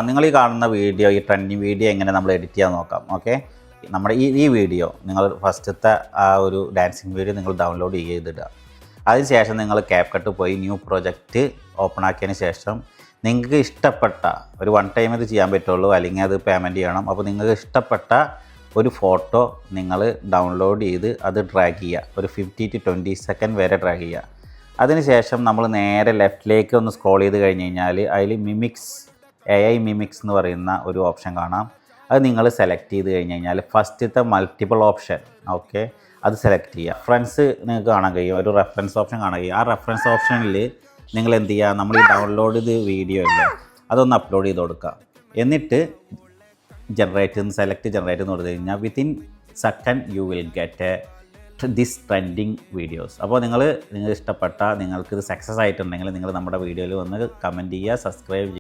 നിങ്ങൾ ഈ കാണുന്ന വീഡിയോ, ഈ ട്രെൻഡിങ് വീഡിയോ എങ്ങനെ നമ്മൾ എഡിറ്റ് ചെയ്യാൻ നോക്കാം. ഓക്കെ, നമ്മുടെ ഈ വീഡിയോ നിങ്ങൾ ഫസ്റ്റത്തെ ആ ഒരു ഡാൻസിങ് വീഡിയോ നിങ്ങൾ ഡൗൺലോഡ് ചെയ്തിടുക. അതിനുശേഷം നിങ്ങൾ CapCut പോയി ന്യൂ പ്രൊജക്റ്റ് ഓപ്പൺ ആക്കിയതിന് ശേഷം നിങ്ങൾക്ക് ഇഷ്ടപ്പെട്ട ഒരു വൺ ടൈം ഇത് ചെയ്യാൻ പറ്റുള്ളൂ, അല്ലെങ്കിൽ അത് പേയ്മെൻറ്റ് ചെയ്യണം. അപ്പോൾ നിങ്ങൾക്ക് ഇഷ്ടപ്പെട്ട ഒരു ഫോട്ടോ നിങ്ങൾ ഡൗൺലോഡ് ചെയ്ത് അത് ഡ്രാഗ് ചെയ്യുക. ഒരു 50 to 20 സെക്കൻഡ് വരെ ഡ്രാഗ് ചെയ്യുക. അതിനുശേഷം നമ്മൾ നേരെ ലെഫ്റ്റിലേക്ക് ഒന്ന് സ്ക്രോൾ ചെയ്ത് കഴിഞ്ഞ് കഴിഞ്ഞാൽ അതിൽ AI മിമിക്സ് എന്ന് പറയുന്ന ഒരു ഓപ്ഷൻ കാണാം. അത് നിങ്ങൾ സെലക്ട് ചെയ്ത് കഴിഞ്ഞ് കഴിഞ്ഞാൽ ഫസ്റ്റത്തെ മൾട്ടിപ്പിൾ ഓപ്ഷൻ, ഓക്കെ, അത് സെലക്ട് ചെയ്യുക. റെഫറൻസ് നിങ്ങൾക്ക് കാണാൻ കഴിയും, ഒരു റെഫറൻസ് ഓപ്ഷൻ കാണാൻ കഴിയും. ആ റെഫറൻസ് ഓപ്ഷനിൽ നിങ്ങൾ എന്ത് ചെയ്യുക, നമ്മൾ ഈ ഡൗൺലോഡ് ചെയ്ത് വീഡിയോ അല്ലേ അതൊന്ന് അപ്ലോഡ് ചെയ്ത് കൊടുക്കുക. എന്നിട്ട് സെലക്ട് ജനറേറ്റ് എന്ന് കൊടുത്തു കഴിഞ്ഞാൽ within second you will get this trending videos. അപ്പോൾ നിങ്ങൾക്ക് ഇഷ്ടപ്പെട്ട, നിങ്ങൾക്കിത് സക്സസ് ആയിട്ടുണ്ടെങ്കിൽ നിങ്ങൾ നമ്മുടെ വീഡിയോയിൽ വന്ന് കമൻറ്റ് ചെയ്യുക, സബ്സ്ക്രൈബ് ചെയ്യുക.